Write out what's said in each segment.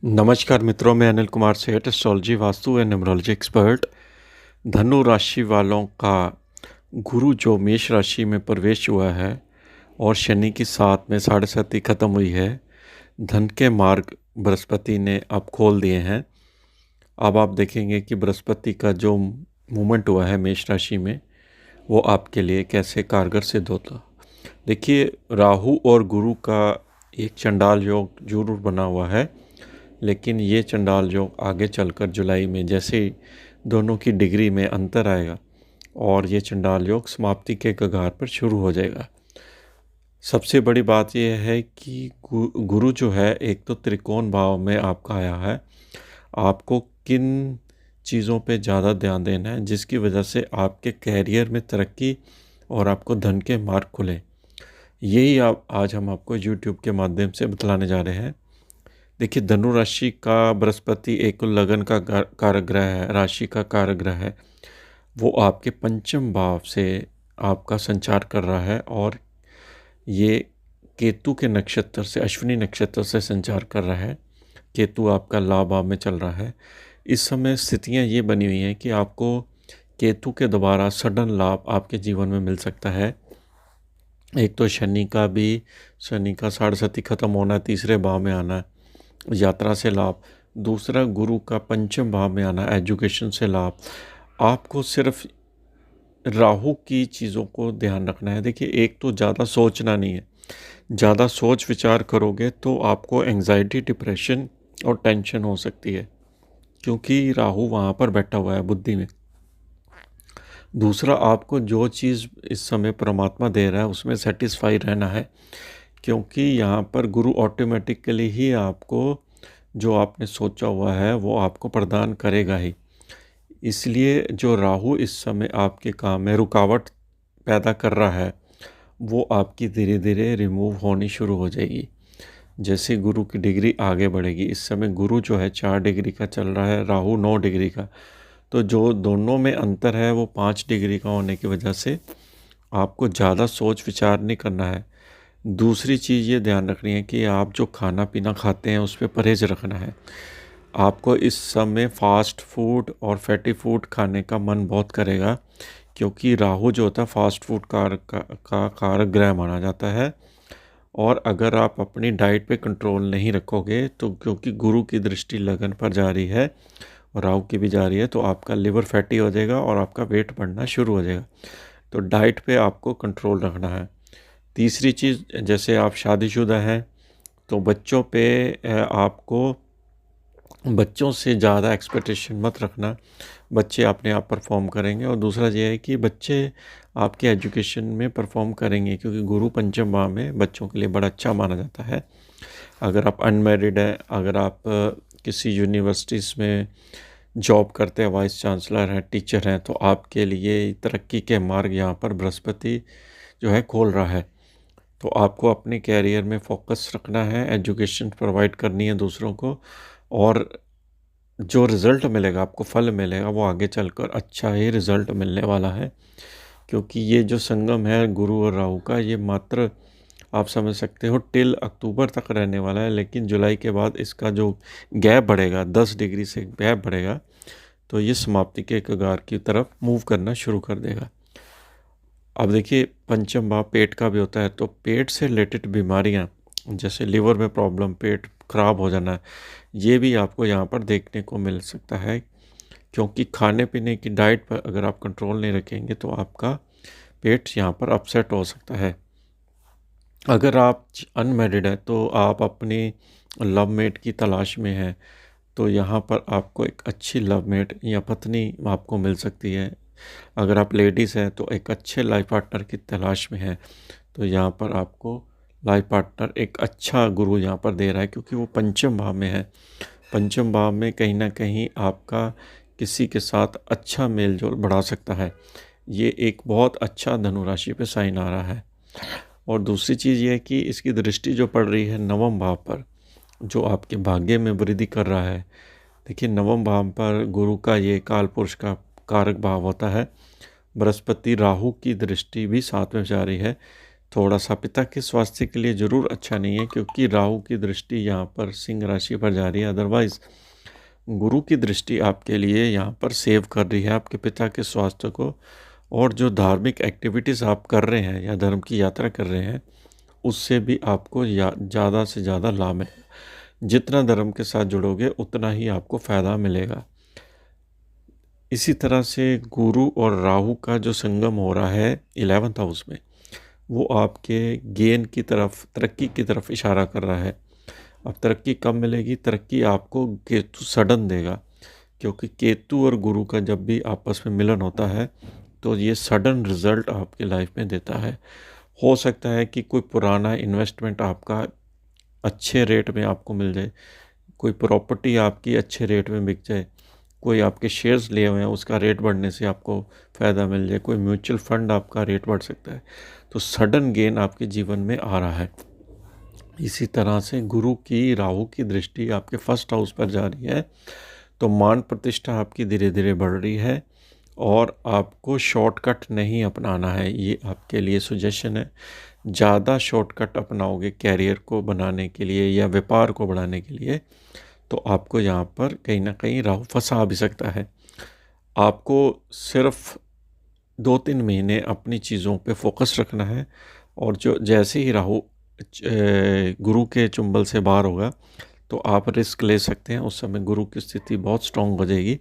नमस्कार मित्रों, मैं अनिल कुमार सेठ, astrology, vastu and numerology expert. धनु राशि वालों का गुरु जो मेष राशि में प्रवेश हुआ है और शनि की साथ में 7.5 खत्म हुई है। धन के मार्ग बृहस्पति ने अब खोल दिए हैं। अब आप देखेंगे कि बृहस्पति का जो मूवमेंट हुआ है मेष राशि में, वो आपके लिए कैसे कारगर सिद्ध होता। देखिए, राहु और गुरु का एक चंडाल योग जरूर बना हुआ है, लेकिन ये चंडाल योग आगे चलकर जुलाई में जैसे ही दोनों की डिग्री में अंतर आएगा और ये चंडाल योग समाप्ति के कगार पर शुरू हो जाएगा। सबसे बड़ी बात यह है कि गुरु जो है एक तो त्रिकोण भाव में आपका आया है। आपको किन चीज़ों पे ज़्यादा ध्यान देना है जिसकी वजह से आपके कैरियर में तरक्की और आपको धन के मार्ग खुले, यही आज हम आपको यूट्यूब के माध्यम से बतलाने जा रहे हैं। देखिए, धनु राशि का बृहस्पति एक लगन का कारक ग्रह है, राशि का कारक ग्रह है। वो आपके पंचम भाव से आपका संचार कर रहा है और ये केतु के नक्षत्र से, अश्विनी नक्षत्र से संचार कर रहा है। केतु आपका लाभ भाव में चल रहा है। इस समय स्थितियां ये बनी हुई हैं कि आपको केतु के द्वारा सडन लाभ आपके जीवन में मिल सकता है। एक तो शनि का 7.5 खत्म होना, तीसरे भाव में आना, यात्रा से लाभ। दूसरा, गुरु का पंचम भाव में आना, एजुकेशन से लाभ। आपको सिर्फ राहु की चीज़ों को ध्यान रखना है। देखिए, एक तो ज़्यादा सोचना नहीं है। ज़्यादा सोच विचार करोगे तो आपको एंजाइटी, डिप्रेशन और टेंशन हो सकती है, क्योंकि राहु वहाँ पर बैठा हुआ है बुद्धि में। दूसरा, आपको जो चीज़ इस समय परमात्मा दे रहा है उसमें सेटिस्फाई रहना है, क्योंकि यहाँ पर गुरु ऑटोमेटिकली ही आपको जो आपने सोचा हुआ है वो आपको प्रदान करेगा ही। इसलिए जो राहु इस समय आपके काम में रुकावट पैदा कर रहा है वो आपकी धीरे धीरे रिमूव होनी शुरू हो जाएगी जैसे गुरु की डिग्री आगे बढ़ेगी। इस समय गुरु जो है 4 डिग्री का चल रहा है, राहु 9 डिग्री का। तो जो दोनों में अंतर है वो 5 डिग्री का होने की वजह से आपको ज़्यादा सोच विचार नहीं करना है। दूसरी चीज़ ये ध्यान रखनी है कि आप जो खाना पीना खाते हैं उस पर परहेज़ रखना है। आपको इस समय फास्ट फूड और फैटी फूड खाने का मन बहुत करेगा, क्योंकि राहु जो होता है फास्ट फूड का कारक ग्रह माना जाता है। और अगर आप अपनी डाइट पे कंट्रोल नहीं रखोगे तो, क्योंकि गुरु की दृष्टि लगन पर जा रही है और राहु की भी जा रही है, तो आपका लिवर फैटी हो जाएगा और आपका वेट बढ़ना शुरू हो जाएगा। तो डाइट पे आपको कंट्रोल रखना है। तीसरी चीज़, जैसे आप शादीशुदा हैं तो बच्चों पे आपको बच्चों से ज़्यादा एक्सपेक्टेशन मत रखना। बच्चे अपने आप परफॉर्म करेंगे। और दूसरा ये है कि बच्चे आपके एजुकेशन में परफॉर्म करेंगे, क्योंकि गुरु पंचम भाव में बच्चों के लिए बड़ा अच्छा माना जाता है। अगर आप अनमैरिड हैं, अगर आप किसी यूनिवर्सिटीज़ में जॉब करते हैं, वाइस चांसलर हैं, टीचर हैं, तो आपके लिए तरक्की के मार्ग यहाँ पर बृहस्पति जो है खोल रहा है। तो आपको अपने कैरियर में फोकस रखना है, एजुकेशन प्रोवाइड करनी है दूसरों को, और जो रिज़ल्ट मिलेगा, आपको फल मिलेगा, वो आगे चलकर अच्छा ही रिज़ल्ट मिलने वाला है। क्योंकि ये जो संगम है गुरु और राहु का, ये मात्र आप समझ सकते हो टिल अक्टूबर तक रहने वाला है, लेकिन जुलाई के बाद इसका जो गैप बढ़ेगा, 10 डिग्री से गैप बढ़ेगा, तो ये समाप्ति के कगार की तरफ मूव करना शुरू कर देगा। अब देखिए, पंचम भाव पेट का भी होता है, तो पेट से रिलेटेड बीमारियां जैसे लिवर में प्रॉब्लम, पेट खराब हो जाना, ये भी आपको यहाँ पर देखने को मिल सकता है। क्योंकि खाने पीने की डाइट पर अगर आप कंट्रोल नहीं रखेंगे तो आपका पेट यहाँ पर अपसेट हो सकता है। अगर आप अनमैरिड है तो आप अपनी लव मेट की तलाश में हैं, तो यहाँ पर आपको एक अच्छी लव मेट या पत्नी आपको मिल सकती है। अगर आप लेडीज़ हैं तो एक अच्छे लाइफ पार्टनर की तलाश में हैं, तो यहाँ पर आपको लाइफ पार्टनर एक अच्छा गुरु यहाँ पर दे रहा है, क्योंकि वो पंचम भाव में है। पंचम भाव में कहीं ना कहीं आपका किसी के साथ अच्छा मेल जोल बढ़ा सकता है। ये एक बहुत अच्छा धनु राशि पे साइन आ रहा है। और दूसरी चीज़ ये है कि इसकी दृष्टि जो पड़ रही है नवम भाव पर, जो आपके भाग्य में वृद्धि कर रहा है। देखिए, नवम भाव पर गुरु का ये काल पुरुष का कारक भाव होता है। बृहस्पति राहु की दृष्टि भी साथ में जा रही है, थोड़ा सा पिता के स्वास्थ्य के लिए ज़रूर अच्छा नहीं है, क्योंकि राहु की दृष्टि यहाँ पर सिंह राशि पर जा रही है। अदरवाइज़ गुरु की दृष्टि आपके लिए यहाँ पर सेव कर रही है आपके पिता के स्वास्थ्य को, और जो धार्मिक एक्टिविटीज़ आप कर रहे हैं या धर्म की यात्रा कर रहे हैं उससे भी आपको ज़्यादा से ज़्यादा लाभ है। जितना धर्म के साथ जुड़ोगे उतना ही आपको फ़ायदा मिलेगा। इसी तरह से गुरु और राहु का जो संगम हो रहा है 11th हाउस में, वो आपके गेन की तरफ, तरक्की की तरफ इशारा कर रहा है। अब तरक्की कब मिलेगी? तरक्की आपको केतु सडन देगा, क्योंकि केतु और गुरु का जब भी आपस में मिलन होता है तो ये सडन रिज़ल्ट आपके लाइफ में देता है। हो सकता है कि कोई पुराना इन्वेस्टमेंट आपका अच्छे रेट में आपको मिल जाए, कोई प्रॉपर्टी आपकी अच्छे रेट में बिक जाए, कोई आपके शेयर्स लिए हुए हैं उसका रेट बढ़ने से आपको फ़ायदा मिल जाए, कोई म्यूचुअल फंड आपका रेट बढ़ सकता है। तो सडन गेन आपके जीवन में आ रहा है। इसी तरह से गुरु की राहु की दृष्टि आपके फर्स्ट हाउस पर जा रही है, तो मान प्रतिष्ठा आपकी धीरे धीरे बढ़ रही है, और आपको शॉर्टकट नहीं अपनाना है। ये आपके लिए सुजेशन है। ज़्यादा शॉर्टकट अपनाओगे कैरियर को बनाने के लिए या व्यापार को बढ़ाने के लिए, तो आपको यहाँ पर कहीं ना कहीं राहु फंसा भी सकता है। आपको सिर्फ 2-3 महीने अपनी चीज़ों पे फोकस रखना है, और जो जैसे ही राहु गुरु के चुंबल से बाहर होगा तो आप रिस्क ले सकते हैं। उस समय गुरु की स्थिति बहुत स्ट्रॉन्ग हो जाएगी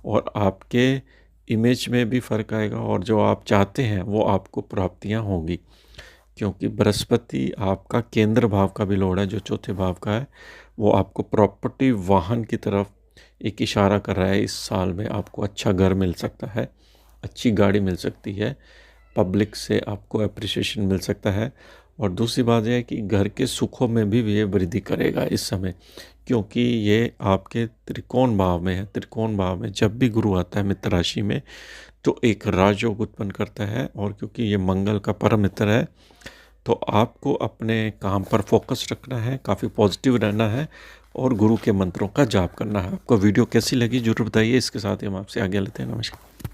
और आपके इमेज में भी फ़र्क आएगा, और जो आप चाहते हैं वो आपको प्राप्तियां होंगी, क्योंकि बृहस्पति आपका केंद्र भाव का भी लॉर्ड है, जो चौथे भाव का है। वो आपको प्रॉपर्टी, वाहन की तरफ एक इशारा कर रहा है। इस साल में आपको अच्छा घर मिल सकता है, अच्छी गाड़ी मिल सकती है, पब्लिक से आपको अप्रिसिएशन मिल सकता है। और दूसरी बात यह है कि घर के सुखों में भी ये वृद्धि करेगा इस समय, क्योंकि ये आपके त्रिकोण भाव में है। त्रिकोण भाव में जब भी गुरु आता है मित्र राशि में तो एक राजयोग उत्पन्न करता है, और क्योंकि ये मंगल का परम मित्र है तो आपको अपने काम पर फोकस रखना है, काफ़ी पॉजिटिव रहना है और गुरु के मंत्रों का जाप करना है। आपको वीडियो कैसी लगी जरूर बताइए। इसके साथ ही हम आपसे आगे लेते हैं। नमस्कार।